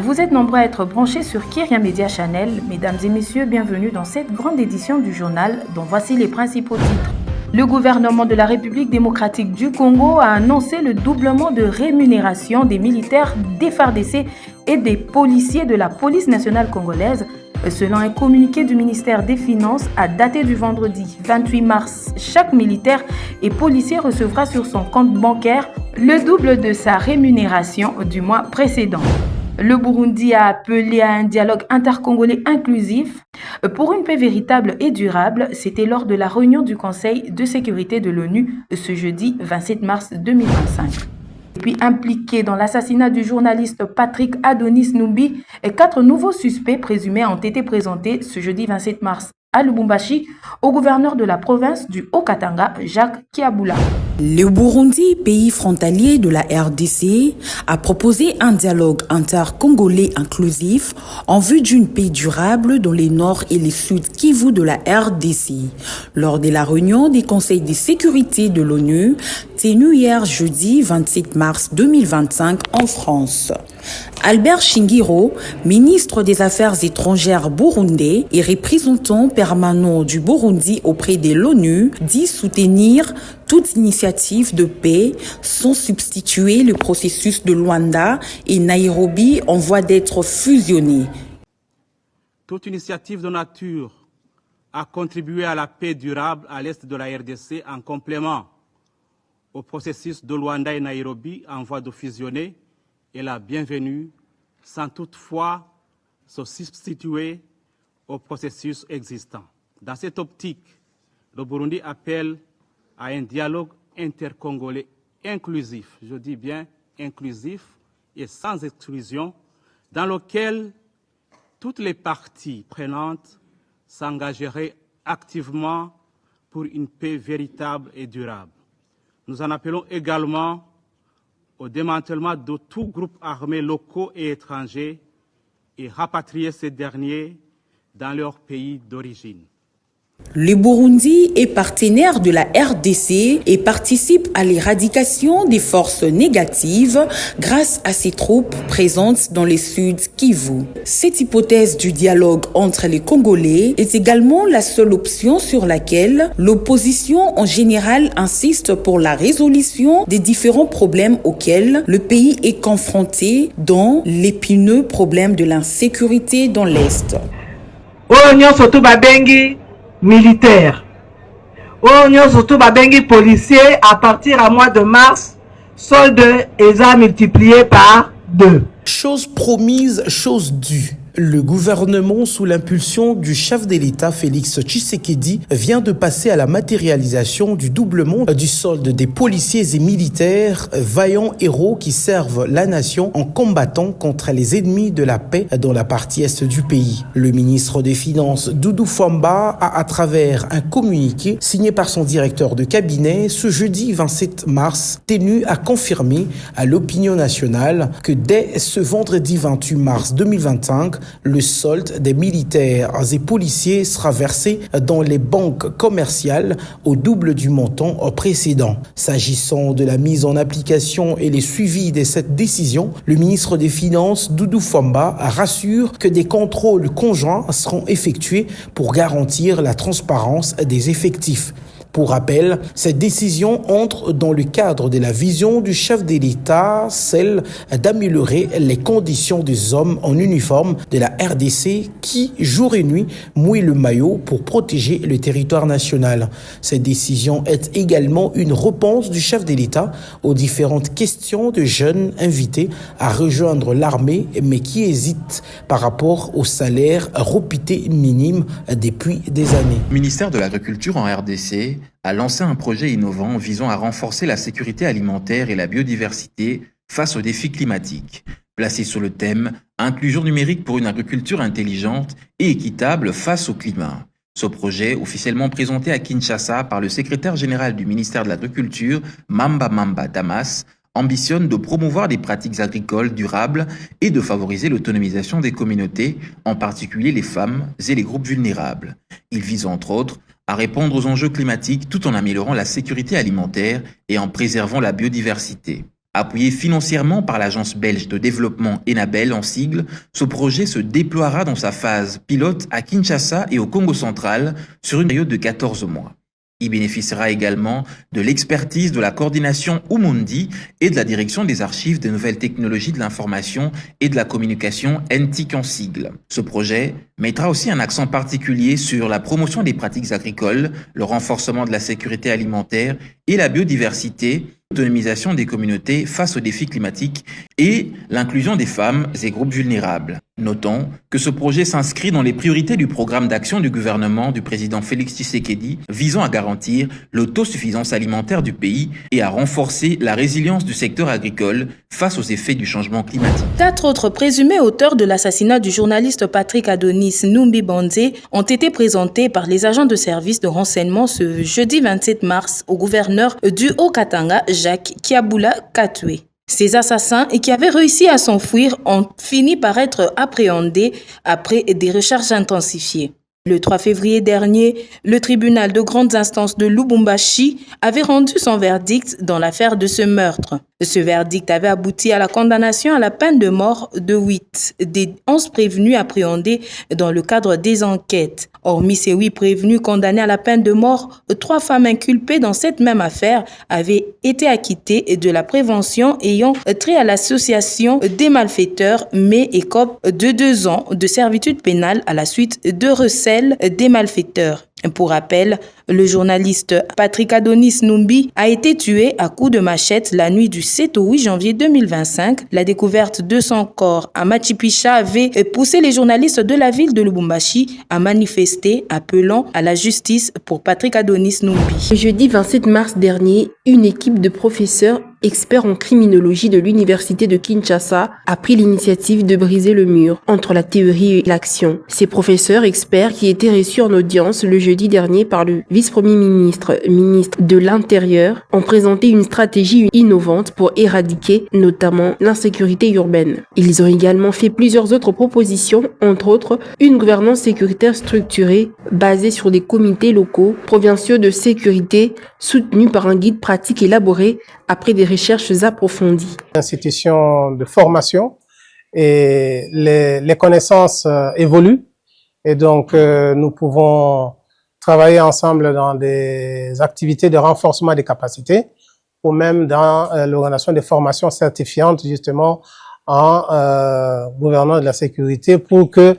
Vous êtes nombreux à être branchés sur Kyria Media Channel. Mesdames et messieurs, bienvenue dans cette grande édition du journal dont voici les principaux titres. Le gouvernement de la République démocratique du Congo a annoncé le doublement de rémunération des militaires des FARDC et des policiers de la police nationale congolaise. Selon un communiqué du ministère des Finances, à dater du vendredi 28 mars, chaque militaire et policier recevra sur son compte bancaire le double de sa rémunération du mois précédent. Le Burundi a appelé à un dialogue intercongolais inclusif pour une paix véritable et durable. C'était lors de la réunion du Conseil de sécurité de l'ONU ce jeudi 27 mars 2025. Et puis impliqués dans l'assassinat du journaliste Patrick Adonis Numbi, 4 nouveaux suspects présumés ont été présentés ce jeudi 27 mars à Lubumbashi au gouverneur de la province du Haut-Katanga, Jacques Kiabula. Le Burundi, pays frontalier de la RDC, a proposé un dialogue intercongolais inclusif en vue d'une paix durable dans les nord et les sud Kivu de la RDC. Lors de la réunion des conseils de sécurité de l'ONU, tenue hier jeudi 27 mars 2025 en France. Albert Shingiro, ministre des Affaires étrangères burundais et représentant permanent du Burundi auprès de l'ONU, dit soutenir toute initiative de paix sans substituer le processus de Luanda et Nairobi en voie d'être fusionnés. Toute initiative de nature à contribuer à la paix durable à l'est de la RDC en complément au processus de Luanda et Nairobi en voie de fusionner est la bienvenue, sans toutefois se substituer au processus existant. Dans cette optique, le Burundi appelle à un dialogue intercongolais inclusif, je dis bien inclusif et sans exclusion, dans lequel toutes les parties prenantes s'engageraient activement pour une paix véritable et durable. Nous en appelons également au démantèlement de tout groupe armé locaux et étrangers et rapatrier ces derniers dans leur pays d'origine. Le Burundi est partenaire de la RDC et participe à l'éradication des forces négatives grâce à ses troupes présentes dans le sud Kivu. Cette hypothèse du dialogue entre les Congolais est également la seule option sur laquelle l'opposition en général insiste pour la résolution des différents problèmes auxquels le pays est confronté, dont l'épineux problème de l'insécurité dans l'Est. Militaire. Surtout policier à partir à mois de mars, solde est multiplié par 2. Chose promise, chose due. Le gouvernement, sous l'impulsion du chef de l'État Félix Tshisekedi, vient de passer à la matérialisation du doublement du solde des policiers et militaires, vaillants héros qui servent la nation en combattant contre les ennemis de la paix dans la partie est du pays. Le ministre des Finances, Doudou Fwamba, a à travers un communiqué signé par son directeur de cabinet ce jeudi 27 mars, tenu à confirmer à l'opinion nationale que dès ce vendredi 28 mars 2025, le solde des militaires et policiers sera versé dans les banques commerciales au double du montant précédent. S'agissant de la mise en application et les suivis de cette décision, le ministre des Finances, Doudou Fwamba, rassure que des contrôles conjoints seront effectués pour garantir la transparence des effectifs. Pour rappel, cette décision entre dans le cadre de la vision du chef de l'État, celle d'améliorer les conditions des hommes en uniforme de la RDC qui, jour et nuit, mouillent le maillot pour protéger le territoire national. Cette décision est également une réponse du chef de l'État aux différentes questions de jeunes invités à rejoindre l'armée mais qui hésitent par rapport au salaire reputé minime depuis des années. Le ministère de l'Agriculture en RDC a lancé un projet innovant visant à renforcer la sécurité alimentaire et la biodiversité face aux défis climatiques. Placé sur le thème « Inclusion numérique pour une agriculture intelligente et équitable face au climat ». Ce projet, officiellement présenté à Kinshasa par le secrétaire général du ministère de l'Agriculture, Mamba Damas, ambitionne de promouvoir des pratiques agricoles durables et de favoriser l'autonomisation des communautés, en particulier les femmes et les groupes vulnérables. Il vise entre autres à répondre aux enjeux climatiques tout en améliorant la sécurité alimentaire et en préservant la biodiversité. Appuyé financièrement par l'agence belge de développement Enabel en sigle, ce projet se déploiera dans sa phase pilote à Kinshasa et au Congo central sur une période de 14 mois. Il bénéficiera également de l'expertise de la coordination Umundi et de la direction des archives des nouvelles technologies de l'information et de la communication NTIC en sigle. Ce projet mettra aussi un accent particulier sur la promotion des pratiques agricoles, le renforcement de la sécurité alimentaire et la biodiversité, l'autonomisation des communautés face aux défis climatiques et l'inclusion des femmes et groupes vulnérables. Notons que ce projet s'inscrit dans les priorités du programme d'action du gouvernement du président Félix Tshisekedi visant à garantir l'autosuffisance alimentaire du pays et à renforcer la résilience du secteur agricole face aux effets du changement climatique. 4 autres présumés auteurs de l'assassinat du journaliste Patrick Adonis Numbi Banze ont été présentés par les agents de service de renseignement ce jeudi 27 mars au gouverneur du Haut-Katanga, Jacques Kiabula Katwe. Ces assassins, qui avaient réussi à s'enfuir, ont fini par être appréhendés après des recherches intensifiées. Le 3 février dernier, le tribunal de grandes instances de Lubumbashi avait rendu son verdict dans l'affaire de ce meurtre. Ce verdict avait abouti à la condamnation à la peine de mort de 8 des 11 prévenus appréhendés dans le cadre des enquêtes. Hormis ces 8 prévenus condamnés à la peine de mort, 3 femmes inculpées dans cette même affaire avaient été acquittées de la prévention ayant trait à l'association des malfaiteurs, mais écopent de 2 ans de servitude pénale à la suite de recel des malfaiteurs. Pour rappel, le journaliste Patrick Adonis Numbi a été tué à coups de machette la nuit du 7 au 8 janvier 2025. La découverte de son corps à Machipicha avait poussé les journalistes de la ville de Lubumbashi à manifester, appelant à la justice pour Patrick Adonis Numbi. Le jeudi 27 mars dernier, une équipe de professeurs experts en criminologie de l'université de Kinshasa a pris l'initiative de briser le mur entre la théorie et l'action. Ces professeurs experts qui étaient reçus en audience le jeudi dernier par le vice-premier ministre de l'Intérieur ont présenté une stratégie innovante pour éradiquer notamment l'insécurité urbaine. Ils ont également fait plusieurs autres propositions, entre autres une gouvernance sécuritaire structurée basée sur des comités locaux provinciaux de sécurité soutenus par un guide pratique élaboré après des recherches approfondies. Institution de formation et les connaissances évoluent et donc nous pouvons travailler ensemble dans des activités de renforcement des capacités ou même dans l'organisation des formations certifiantes justement en gouvernance de la sécurité pour que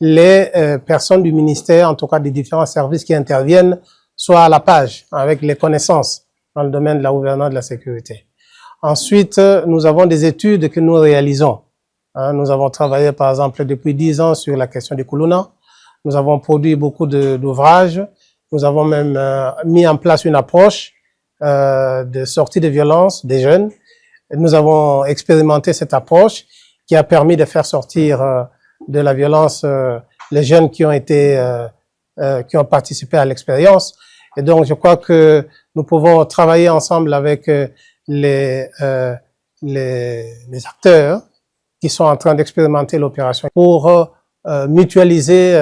les personnes du ministère, en tout cas des différents services qui interviennent, soient à la page avec les connaissances dans le domaine de la gouvernance de la sécurité. Ensuite, nous avons des études que nous réalisons. Nous avons travaillé, par exemple, depuis 10 ans sur la question des Kuluna. Nous avons produit beaucoup d'ouvrages. Nous avons même mis en place une approche de sortie de violence des jeunes. Et nous avons expérimenté cette approche qui a permis de faire sortir de la violence les jeunes qui ont participé à l'expérience. Et donc, je crois que nous pouvons travailler ensemble avec les acteurs qui sont en train d'expérimenter l'opération pour mutualiser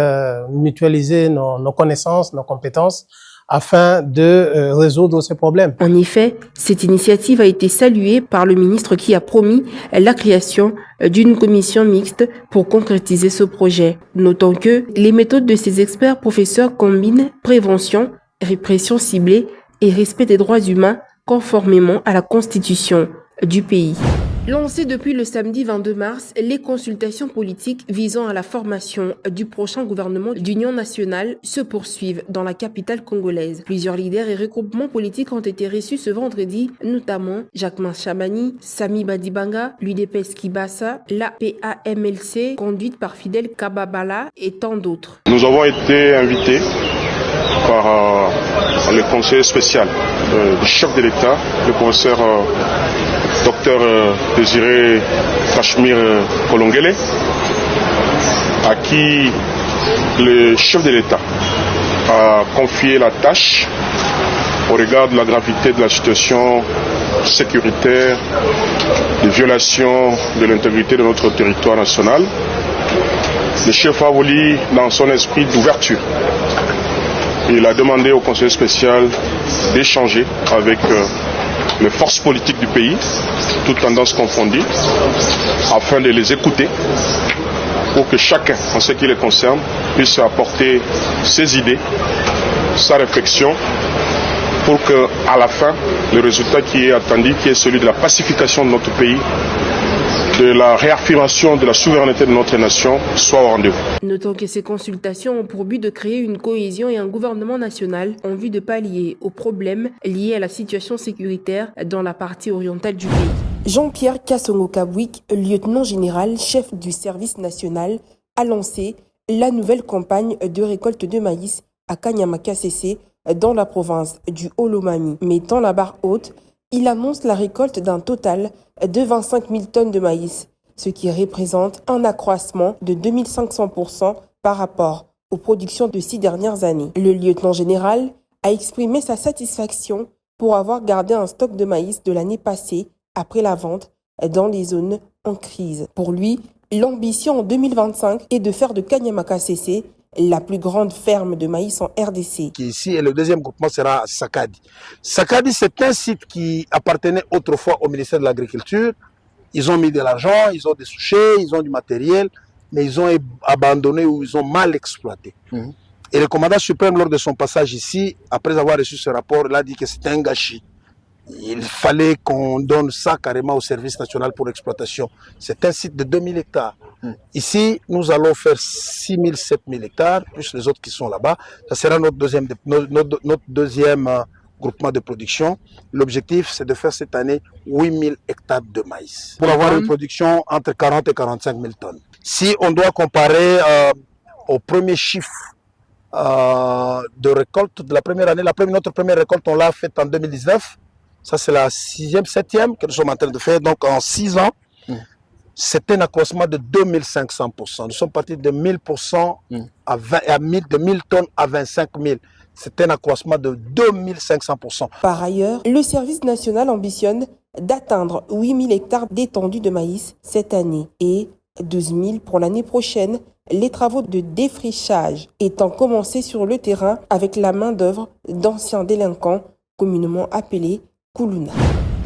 nos connaissances, nos compétences afin de résoudre ces problèmes. En effet, cette initiative a été saluée par le ministre qui a promis la création d'une commission mixte pour concrétiser ce projet. Notons que les méthodes de ces experts professeurs combinent prévention, répression ciblée et respect des droits humains conformément à la constitution du pays. Lancées depuis le samedi 22 mars, les consultations politiques visant à la formation du prochain gouvernement d'union nationale se poursuivent dans la capitale congolaise. Plusieurs leaders et regroupements politiques ont été reçus ce vendredi, notamment Jacquemain Chamani, Sami Badibanga, l'UDPS Kibasa, la PAMLC, conduite par Fidel Kababala et tant d'autres. Nous avons été invités par le conseiller spécial du chef de l'État, le professeur Dr Désiré Kachmir Kolongele, à qui le chef de l'État a confié la tâche au regard de la gravité de la situation sécuritaire, des violations de l'intégrité de notre territoire national. Le chef a voulu, dans son esprit d'ouverture, il a demandé au conseiller spécial d'échanger avec les forces politiques du pays toutes tendances confondues, afin de les écouter, pour que chacun, en ce qui les concerne, puisse apporter ses idées, sa réflexion, pour qu'à la fin, le résultat qui est attendu, qui est celui de la pacification de notre pays, de la réaffirmation de la souveraineté de notre nation, soit au rendez-vous. Notons que ces consultations ont pour but de créer une cohésion et un gouvernement national en vue de pallier aux problèmes liés à la situation sécuritaire dans la partie orientale du pays. Jean-Pierre Kassongo-Kabwik, lieutenant général, chef du service national, a lancé la nouvelle campagne de récolte de maïs à Kanyama-Kasese dans la province du Haut-Lomami. Mettant la barre haute, il annonce la récolte d'un total de 25 000 tonnes de maïs, ce qui représente un accroissement de 2500% par rapport aux productions de 6 dernières années. Le lieutenant général a exprimé sa satisfaction pour avoir gardé un stock de maïs de l'année passée après la vente dans les zones en crise. Pour lui, l'ambition en 2025 est de faire de Kanyama-Kasese la plus grande ferme de maïs en RDC. Ici, et le deuxième groupement sera Sakadi. Sakadi, c'est un site qui appartenait autrefois au ministère de l'Agriculture. Ils ont mis de l'argent, ils ont des souchets, ils ont du matériel, mais ils ont abandonné ou ils ont mal exploité. Et le commandant suprême, lors de son passage ici, après avoir reçu ce rapport, il a dit que c'était un gâchis. Il fallait qu'on donne ça carrément au service national pour l'exploitation. C'est un site de 2000 hectares. Ici, nous allons faire 6000, 7000 hectares, plus les autres qui sont là-bas. Ça sera notre deuxième groupement de production. L'objectif, c'est de faire cette année 8000 hectares de maïs pour avoir une production entre 40 et 45 000 tonnes. Si on doit comparer au premier chiffre de récolte de la première année, notre première récolte, on l'a faite en 2019. Ça, c'est la 6e, 7e que nous sommes en train de faire. Donc, en 6 ans, c'était un accroissement de 2500%. Nous sommes partis de 1000% de 1000 tonnes à 25 000. C'était un accroissement de 2500%. Par ailleurs, le service national ambitionne d'atteindre 8000 hectares d'étendue de maïs cette année et 12 000 pour l'année prochaine, les travaux de défrichage étant commencés sur le terrain avec la main-d'œuvre d'anciens délinquants communément appelés Kuluna.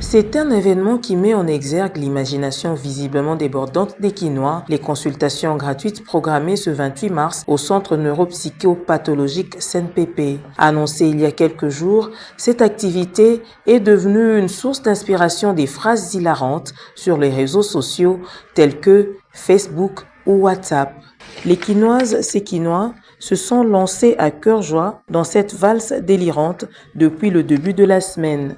C'est un événement qui met en exergue l'imagination visiblement débordante des Kinois. Les consultations gratuites programmées ce 28 mars au centre neuropsychopathologique CNPP. Annoncée il y a quelques jours, cette activité est devenue une source d'inspiration des phrases hilarantes sur les réseaux sociaux tels que Facebook ou WhatsApp. Les Kinoises, ces Kinois, se sont lancés à cœur joie dans cette valse délirante depuis le début de la semaine.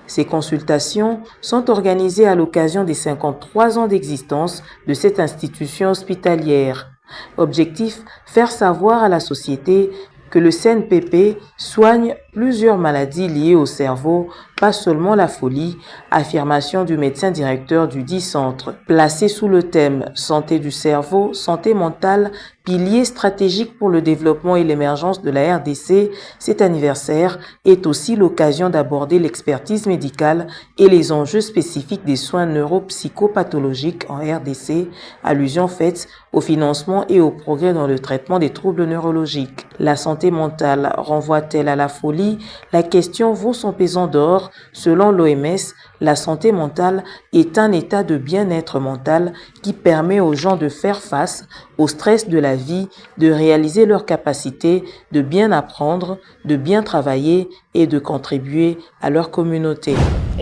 Ces consultations sont organisées à l'occasion des 53 ans d'existence de cette institution hospitalière. Objectif, faire savoir à la société que le CNPP soigne plusieurs maladies liées au cerveau, pas seulement la folie, affirmation du médecin directeur du dit centre. Placé sous le thème « Santé du cerveau, santé mentale », pilier stratégique pour le développement et l'émergence de la RDC, cet anniversaire est aussi l'occasion d'aborder l'expertise médicale et les enjeux spécifiques des soins neuropsychopathologiques en RDC, allusion faite au financement et au progrès dans le traitement des troubles neurologiques. La santé mentale renvoie-t-elle à la folie? La question vaut son pesant d'or. Selon l'OMS, la santé mentale est un état de bien-être mental qui permet aux gens de faire face au stress de la vie, de réaliser leurs capacités, de bien apprendre, de bien travailler et de contribuer à leur communauté.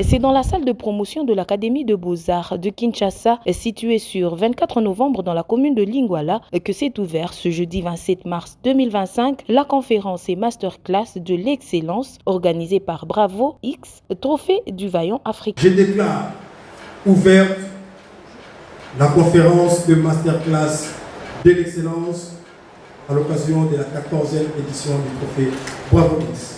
C'est dans la salle de promotion de l'Académie de Beaux-Arts de Kinshasa, située sur 24 novembre dans la commune de Lingwala, que s'est ouvert ce jeudi 27 mars 2025 la conférence et masterclass de l'excellence organisée par Bravo X, trophée du vaillant africain. Je déclare ouverte la conférence de masterclass de l'excellence à l'occasion de la 14e édition du trophée Bravo X.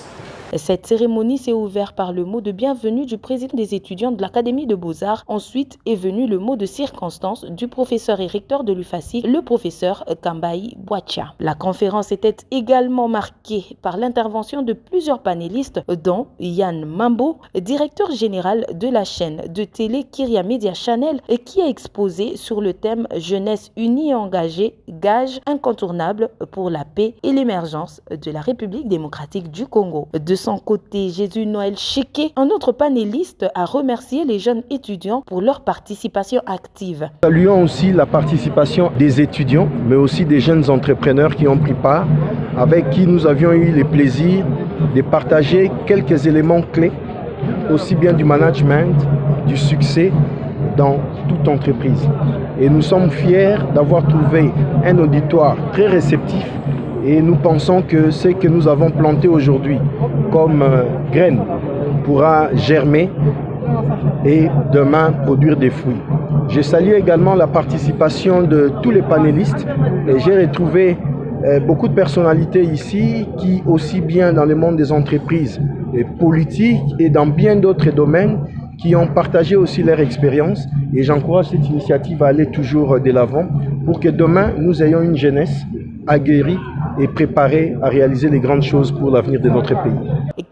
Cette cérémonie s'est ouverte par le mot de bienvenue du président des étudiants de l'Académie de Beaux-Arts. Ensuite est venu le mot de circonstance du professeur et recteur de l'UFACI, le professeur Kambaï Boacha. La conférence était également marquée par l'intervention de plusieurs panélistes, dont Yann Mambo, directeur général de la chaîne de télé Kyria Media Channel, qui a exposé sur le thème « Jeunesse unie et engagée, gage incontournable pour la paix et l'émergence de la République démocratique du Congo ». De son côté, Jésus Noël Cheke, un autre panéliste, a remercié les jeunes étudiants pour leur participation active. Saluons aussi la participation des étudiants, mais aussi des jeunes entrepreneurs qui ont pris part, avec qui nous avions eu le plaisir de partager quelques éléments clés, aussi bien du management, du succès dans toute entreprise. Et nous sommes fiers d'avoir trouvé un auditoire très réceptif et nous pensons que ce que nous avons planté aujourd'hui comme graines pourra germer et demain produire des fruits. Je salue également la participation de tous les panélistes et j'ai retrouvé beaucoup de personnalités ici qui, aussi bien dans le monde des entreprises et politiques et dans bien d'autres domaines, qui ont partagé aussi leur expérience. Et j'encourage cette initiative à aller toujours de l'avant pour que demain, nous ayons une jeunesse aguerrie et préparée à réaliser les grandes choses pour l'avenir de notre pays.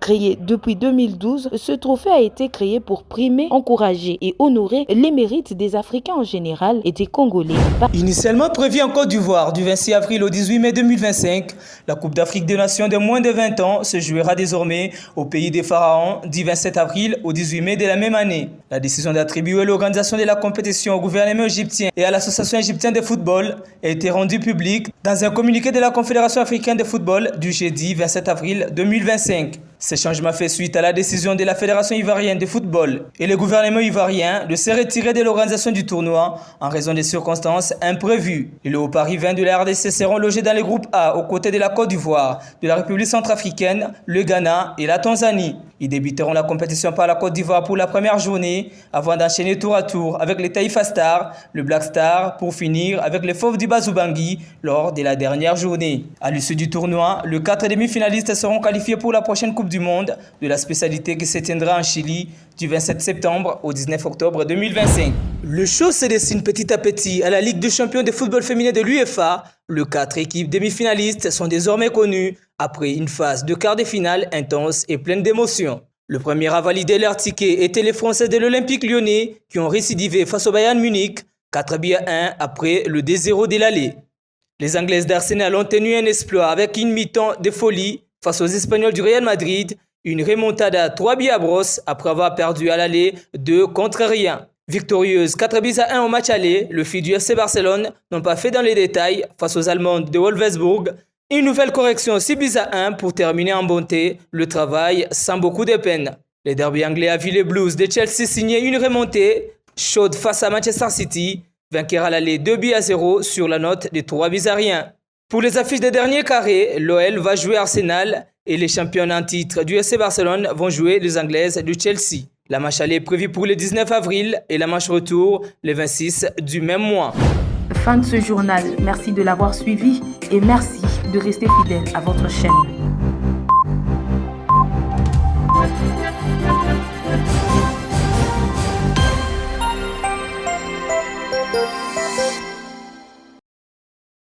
Créé depuis 2012, ce trophée a été créé pour primer, encourager et honorer les mérites des Africains en général et des Congolais. Initialement prévu en Côte d'Ivoire du 26 avril au 18 mai 2025, la Coupe d'Afrique des Nations de moins de 20 ans se jouera désormais au pays des Pharaons du 27 avril au 18 mai de la même année. La décision d'attribuer l'organisation de la compétition au gouvernement égyptien et à l'Association égyptienne de football a été rendue publique dans un communiqué de la Confédération africaine de football du jeudi 27 avril 2025. Ce changement fait suite à la décision de la Fédération ivoirienne de football et le gouvernement ivoirien de se retirer de l'organisation du tournoi en raison des circonstances imprévues. Les Léopards de la RDC seront logés dans le groupe A aux côtés de la Côte d'Ivoire, de la République centrafricaine, le Ghana et la Tanzanie. Ils débuteront la compétition par la Côte d'Ivoire pour la première journée avant d'enchaîner tour à tour avec les Taifa Stars, le Black Star pour finir avec les Fauves du Bazoubangi lors de la dernière journée. À l'issue du tournoi, les 4 demi-finalistes seront qualifiés pour la prochaine Coupe du Monde de la spécialité qui se tiendra en Chili du 27 septembre au 19 octobre 2025. Le show se dessine petit à petit à la Ligue des champions de football féminin de l'UEFA. Les 4 équipes demi-finalistes sont désormais connues après une phase de quart de finale intense et pleine d'émotions. Le premier à valider leur ticket était les Français de l'Olympique lyonnais qui ont récidivé face au Bayern Munich 4-1 après le 2-0 de l'aller. Les Anglaises d'Arsenal ont tenu un exploit avec une mi-temps de folie face aux Espagnols du Real Madrid, une remontada 3-0 après avoir perdu à l'aller 2-1. Victorieuse 4-1 au match aller, le filles du FC Barcelone n'ont pas fait dans les détails face aux Allemandes de Wolfsburg. Une nouvelle correction 6-1 pour terminer en bonté le travail sans beaucoup de peine. Les derby anglais a vu les Blues de Chelsea signer une remontée chaude face à Manchester City, vainqueur à l'aller 2-0 sur la note de 3-1. Pour les affiches des derniers carrés, l'OL va jouer Arsenal et les champions en titre du FC Barcelone vont jouer les Anglaises du Chelsea. La match aller est prévue pour le 19 avril et la match retour le 26 du même mois. Fin de ce journal. Merci de l'avoir suivi et merci de rester fidèle à votre chaîne.